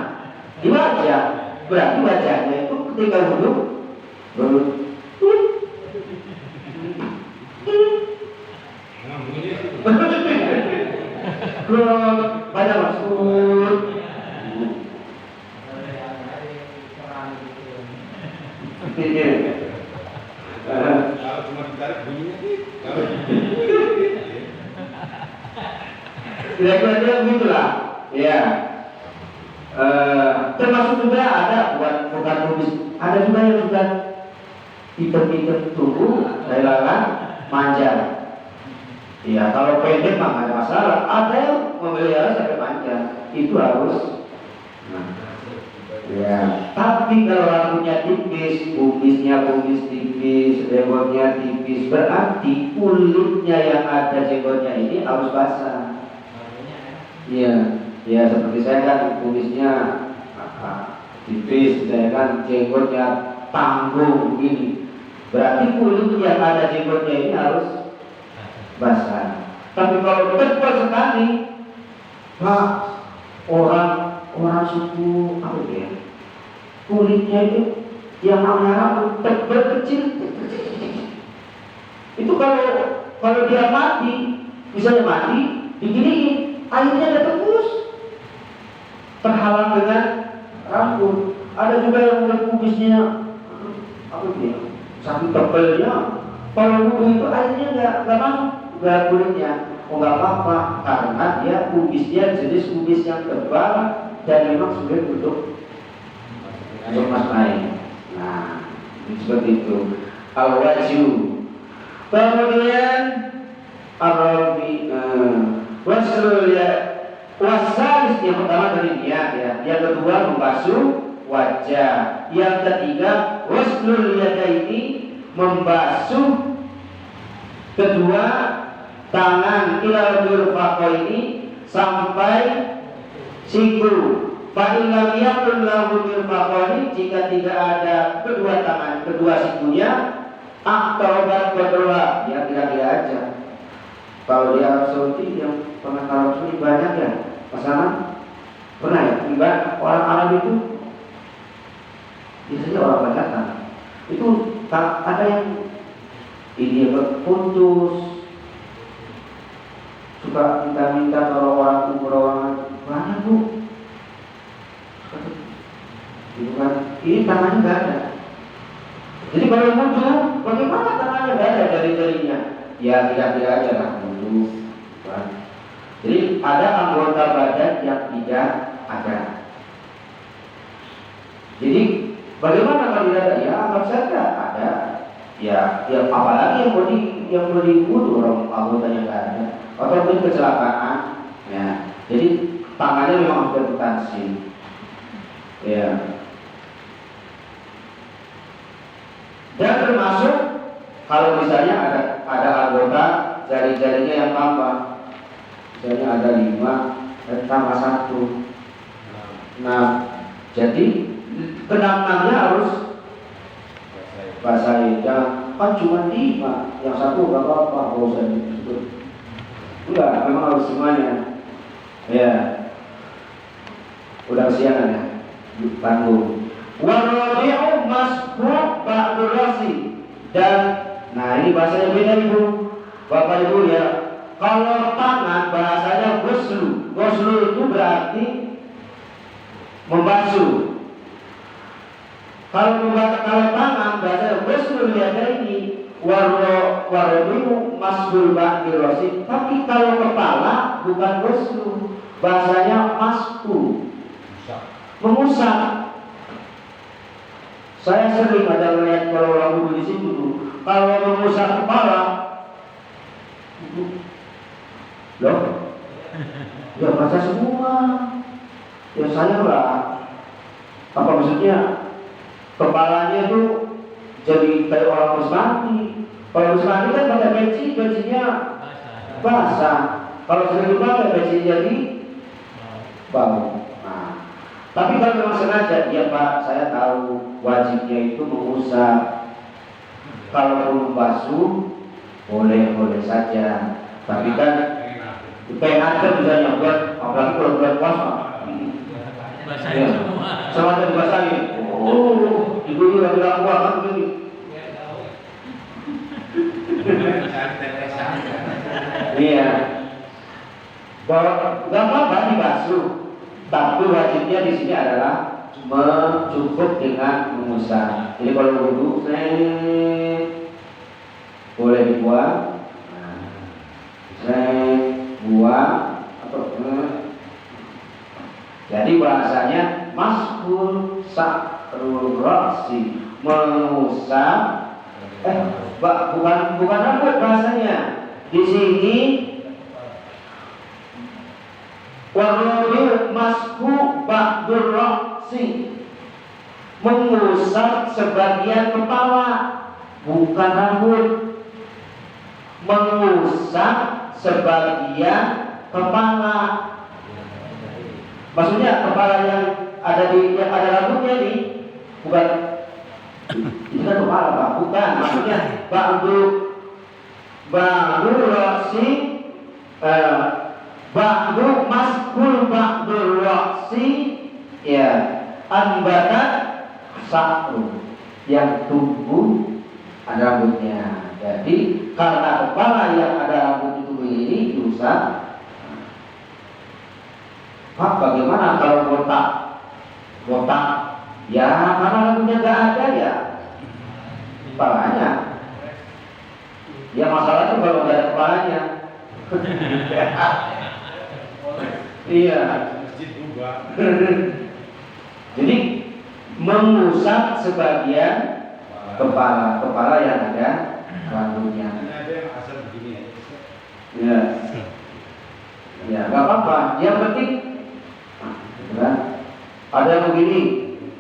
Di wajah. Berarti wajahnya itu ketika wudu pada maksud Kalau cuma ditarik bunyinya sih. Kira-kira begitulah, ya. Termasuk juga ada bukan kumis, ada juga yang sudah hitam-hitam tubuh, lalang manja. Ya, kalau pendek mah nggak ada masalah. Ada yang memelihara sampai panjang, itu harus. Nah, ya. Tapi kalau rambutnya tipis, kumisnya kumis tipis, jenggotnya tipis, berarti kulitnya yang ada jenggotnya ini harus basah. Iya, ya seperti saya kan kumisnya tipis, saya kan jenggotnya tanggung begini. Berarti kulit yang ada jenggotnya ini harus basah. Tapi kalau tebal sekali, Pak, orang suku apa ya? Kulitnya itu yang namanya tebal kecil. Itu kalau dia mati misalnya mati, diginiin, airnya ada tembus, terhalang dengan rambut. Ada juga yang mulai kumisnya apa dia, saking tebelnya, kalau wudhu itu airnya nggak masuk ke kulitnya. Oh nggak apa-apa, karena dia kumisnya jenis kumis yang tebal dan memang sulit untuk masuk air. Nah, seperti itu. Al-wajhu. Kemudian Arabi waslul ya wasalis yang pertama dari niat ya. Yang kedua membasuh wajah. Yang ketiga waslul yadaini membasuh kedua tangan ilal mirfaqaini sampai siku. Fa illam yakun lahu mirfaqaini, jika tidak ada kedua tangan, kedua sikunya, aktobat berdoa, ya kira-kira aja. Kalau di Arab Saudi yang pernah ke Arab Saudi banyak ya, pasangan pernah ya, tiba orang Arab itu biasanya orang Batak itu ada yang ini berputus, suka minta-minta kalau orang umroh banyak bu, itu kan ini tangannya nggak ada. Jadi kalau wudhu, bagaimana tangannya nggak ada jari-jarinya? Ya kira-kira aja lah wudhu. Jadi ada anggota badan yang tidak ada. Jadi bagaimana kalau tidak ada? Ya anggap saja ada. Ya apalagi yang mau wudhu orang anggotanya nggak ada. Atau mungkin kecelakaan. Ya, jadi tangannya memang harus berputansi. Ya. Dan termasuk kalau misalnya ada anggota jari-jarinya yang tambah, misalnya ada 5 tambah 1. Nah, jadi kenang-kenangnya harus basahin. Jangan kan cuma 5, yang 1 nggak apa-apa, nggak usah disebut. Enggak, memang harus semuanya. Ya, udah kesiangan ya, tanggung. Warabi'u masbuh ba'dur rasi. Dan nah ini bahasanya beda ibu, bapak ibu ya. Kalau tangan bahasanya ghuslu. Ghuslu itu berarti membasuh. Kalau tangan bahasanya ghuslu yadaini warabi'u masbuh ba'dur rasi. Tapi kalau kepala bukan ghuslu, bahasanya masbuh, mengusap. Saya sering ada melihat kalau orang wudhu di situ tuh, kalau mengusap kepala, loh, ya basah semua. Ya saya lah, apa maksudnya? Kepalanya itu jadi kayak orang habis mandi. Kalau habis mandi kan pakai peci, pecinya basah. Kalau sering dipakai peci jadi bau. Tapi kalau memang sengaja, ya Pak, saya tahu wajibnya itu mengusap. Kalau membasuh, boleh saja. Tapi kan kayak ada misalnya buat, apalagi kalau buat puasa, Basahin ya, semua. sengaja dibasahin. Oh, ibu ini lagi lapar kan begini. Iya. Bahwa nggak apa-apa dibasuh. Tapi wajibnya di sini adalah mencukup dengan mengusap. Jadi kalau wudhu, boleh dibuang, buang atau jadi bahasanya masbul sakrul ra'si, mengusap. Bukan rambut bahasanya. Di sini warabi'u mashu ba'dur ra'si, mengusap sebagian kepala, bukan rambut. Mengusap sebagian kepala. Maksudnya kepala yang ada rambutnya nih, bukan itu kan kepala Pak, bukan. Maksudnya ba'dur ra'si, ba'du maskul ba'dur ra'si, ya, anbatat sa'ru, yang tumbuh ada rambutnya. Jadi karena kepala yang ada rambut itu wudhu ini rusak. Pak, bagaimana kalau botak? Botak, ya karena rambutnya nggak ada ya, kepalanya. Ya masalahnya kalau nggak ada kepalanya. Iya. Masjid berubah. Jadi mengusap sebagian kepala yang ada rambutnya. Ini ada yang asal begini ya. Ya, ya nggak apa-apa. Yang penting, kan? Ada yang begini.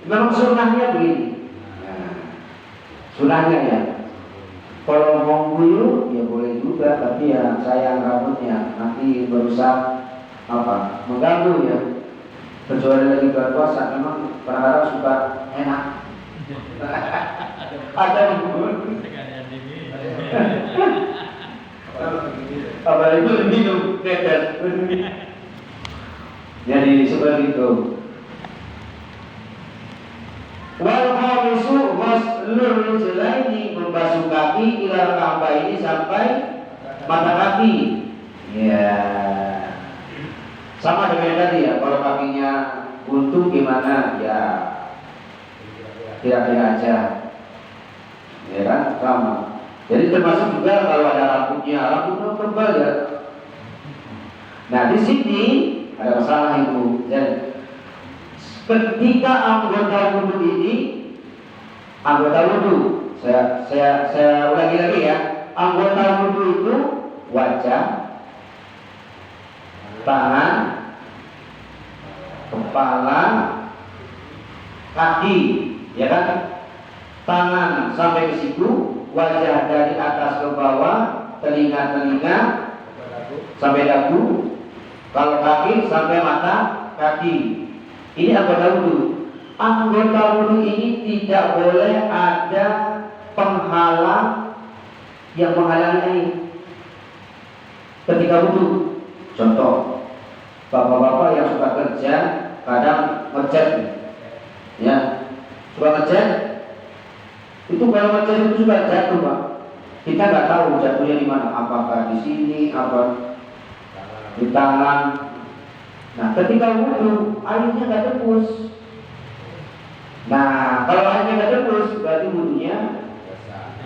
Memang sunnahnya begini. Nah, sunnahnya ya. Kalau mau guyur ya boleh juga, tapi ya sayang rambutnya nanti berusaha mengganggu ya. Kecuali lagi bulan puasa, memang kadang-kadang suka enak. Ada yang apalagi itu minum tetes. Jadi seperti itu. Wal khamisu ghuslur rijlaini, membasuh kaki ila ka'baini sampai mata kaki. Ya. Sama dengan tadi ya, kalau kakinya buntu gimana ya kira-kira aja. Ya kan, sama. Jadi termasuk juga kalau ada rambutnya tebal ya. Nah, di sini ada masalah itu. Dan ketika anggota wudhu ini, saya ulangi lagi ya. Anggota wudhu itu wajah, tangan, kepala, kaki, ya kan? Tangan sampai ke situ, wajah dari atas ke bawah, telinga sampai dagu, kalau kaki sampai mata kaki. Ini anggota wudhu. Anggota wudhu ini tidak boleh ada penghalang yang menghalangi air ketika wudhu. Contoh, bapak-bapak yang suka kerja kadang ngecat, ya, suka ngecat. Itu kalau ngecat itu suka jatuh, Pak. Kita nggak tahu jatuhnya di mana, apakah di sini, apa di tangan. Nah, ketika wudhu airnya nggak tebus. Nah, kalau airnya nggak tebus, berarti wudhunya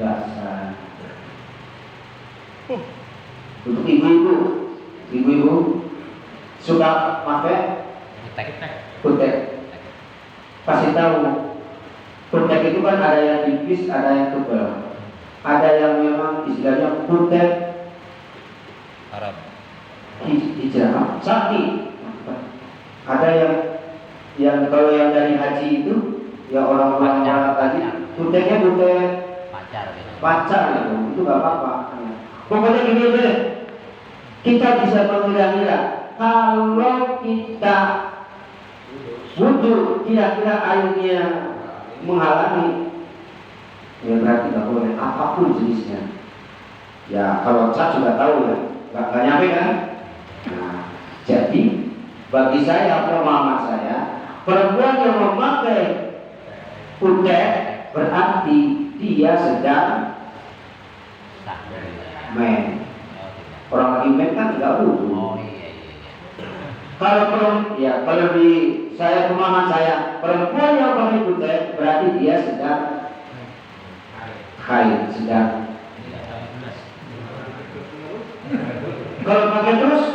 basah. Untuk ibu-ibu suka pakai kutek. Kasih tahu, kutek itu kan ada yang tipis, ada yang tebal. Ada yang memang istilahnya kutek Arab. hijrah, sakti. Ada yang kalau yang dari haji itu, ya orang-orang tadi, kuteknya kutek pacar gitu, itu nggak apa-apa. Pokoknya gini deh, kita bisa mengira-ngira kalau kita wudhu kira-kira airnya menghalangi, ya berarti nggak boleh apapun jenisnya. Ya kalau cat juga tahu ya, nggak nyampe kan. Nah, jadi bagi saya, pemahaman saya, perempuan yang memakai kutek berarti dia sedang men. Orang lagi men kan nggak wudhu. Kalau di saya, pemahaman saya, perempuan yang pakai kutek berarti dia sedang haid, sedang. Kalau pakai terus,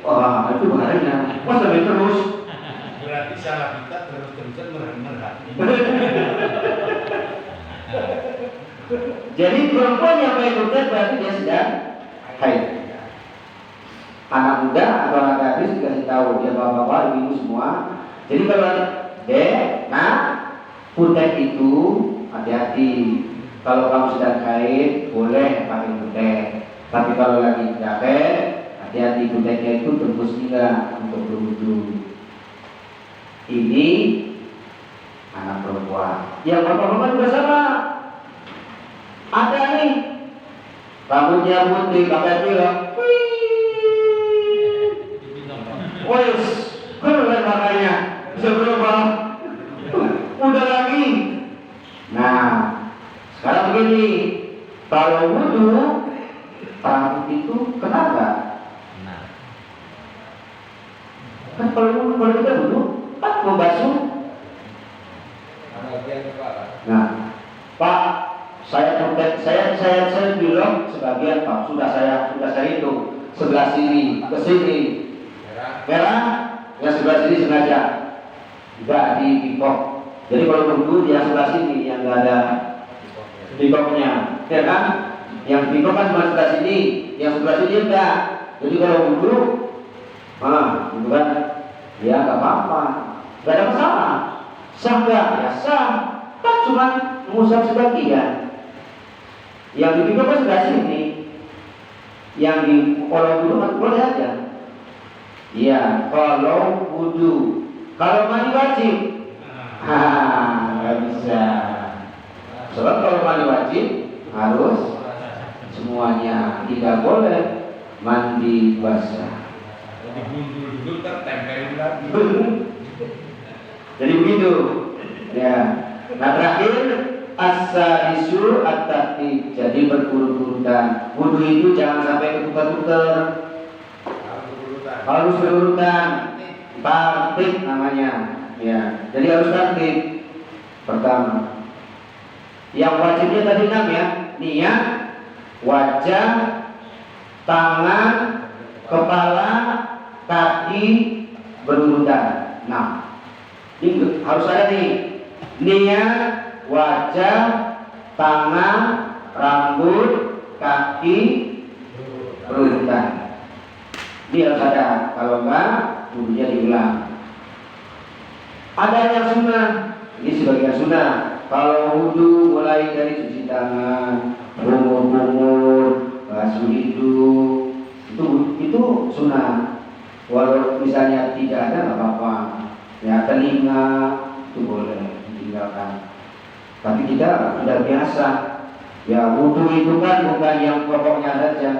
wah itu bahayanya. Masa sampai terus? Berarti salah kita terus-terusan merhat. Jadi perempuan yang pakai kutek berarti dia sedang haid. Anak muda atau anak gadis dikasih tahu, dia bapak-bapak, ibu semua. Jadi kalau kutek itu hati-hati. Kalau kamu sedang haid boleh pakai kutek. Tapi kalau lagi tidak haid, hati-hati, kuteknya itu tembus enggak untuk berwudu. Ini anak perempuan. Yang bapak-bapak juga sama. Ada nih rambutnya putih, pakai film. Wes, keren makanya bisa berubah. Udah lagi. Nah, sekarang begini, kalau wudhu rambut itu kena nggak? Kan kalau kita dulu kan membasuh. Nah, Pak, saya bilang sebagian Pak sudah saya hitung sebelah sini ke sini merah, yang sebelah sini sengaja tidak di pikok. Jadi kalau nunggu yang sebelah sini yang nggak ada pikoknya, ya kan? Yang pikok kan cuma sebelah sini, yang sebelah sini enggak. Jadi kalau nunggu, gitu kan? Ya nggak apa-apa, nggak ada masalah. Sah nggak? Ya sah. Kan cuma mengusap sebagian. Yang di pikok kan sebelah sini, yang di kalau dulu kan boleh aja. Iya, kalau wudu, kalau mandi wajib, nggak bisa. Sebab kalau mandi wajib harus semuanya, tidak boleh mandi basah. Jadi gundul dulu tertempel lagi. Jadi begitu. Ya. Nah terakhir as-salisu at-tartib. Jadi berurut-urutan. Wudu itu jangan sampai ketukar-tukar. Harus berurutan. Tartib namanya. Ya. Jadi harus tartib. Pertama. Yang wajibnya tadi 6 ya. Niat, wajah, tangan, kepala, kaki berurutan. 6. Ini harus ada nih. Niat, wajah, tangan, rambut, kaki berurutan. Ini harus ada. Kalau enggak, wudunya diulang. Ada yang sunnah. Ini sebagian sunnah. Kalau wudu mulai dari cuci tangan, bungur-bungur, basuh hidung, itu sunnah. Walau misalnya tidak ada nggak apa-apa. Ya telinga itu boleh ditinggalkan. Tapi kita sudah biasa. Ya wudu itu kan bukan yang pokoknya saja.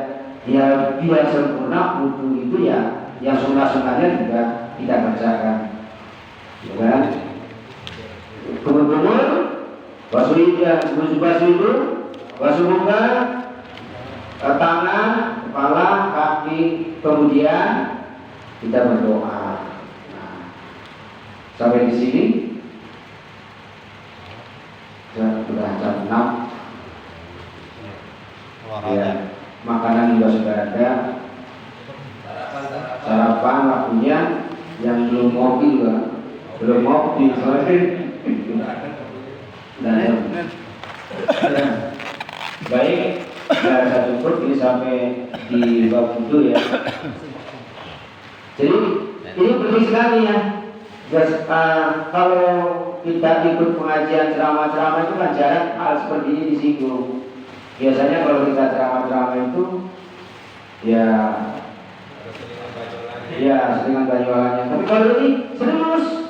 Ya biar sempurna wudu itu ya yang sunnah-sunnahnya juga kita kerjakan. Ya kan? Bungur-bungur, basuh hidung, basuh muka, tangan, kepala, kaki, kemudian kita berdoa. Nah, sampai di sini sudah jam 6. Ya, makanan juga sudah ada. Sarapan waktunya, yang belum ngopi juga belum ngopi soalnya. Baik, saya cukup ini sampai di bab itu ya. Jadi ini penting sekali ya. Kalau kita ikut pengajian ceramah-ceramah itu kan jarang hal seperti ini disinggung. Biasanya kalau kita ceramah-ceramah itu ya dengan banyolannya. Tapi kalau ini serius.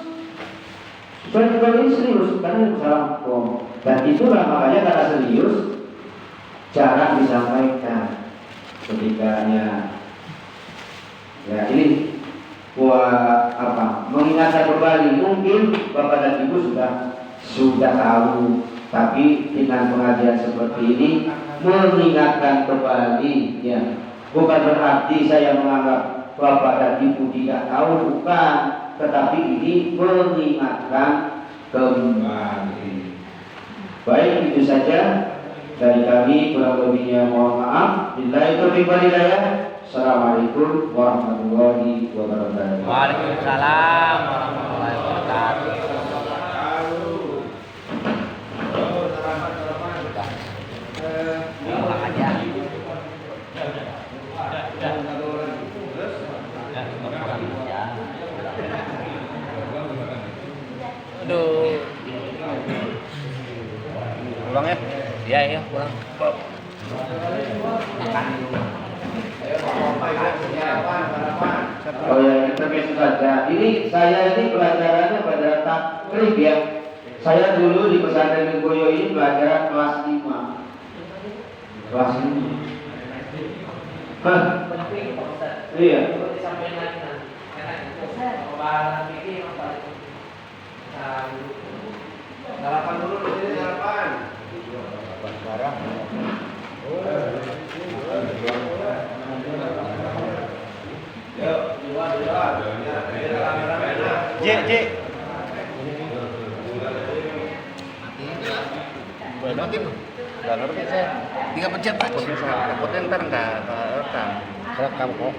Kalau ini serius karena salah hukum. Dan itulah makanya karena serius jarang disampaikan ketikanya. Ya ini buat apa? Mengingatkan kembali. Mungkin Bapak dan Ibu sudah tahu, tapi dengan pengajian seperti ini mengingatkan kembali. Ya, bukan berarti saya menganggap Bapak dan Ibu tidak tahu, bukan. Tetapi ini mengingatkan kembali. Baik, itu saja dari kami, kurang lebihnya mohon maaf. Billahi taufiq wal hidayah. Assalamualaikum warahmatullahi wabarakatuh. Waalaikumsalam warahmatullahi wabarakatuh. Pulang aja. Aduh. Pulang ya? Iya, pulang. Makan dulu. Oh ya, intermezzo saja. Ini saya pelajarannya pada takrib ya. Saya dulu di pesantren Lingkoyo ini pelajaran kelas 5. Kelas 5. Hah? Iya. Sarapan dulu di sini sarapan. Sekarang. Yuk, dua. Cik. Mati tuh. Gak ngerti saya. Tinggal pencet aja. Takutnya ntar nggak rekam. Rekam kok.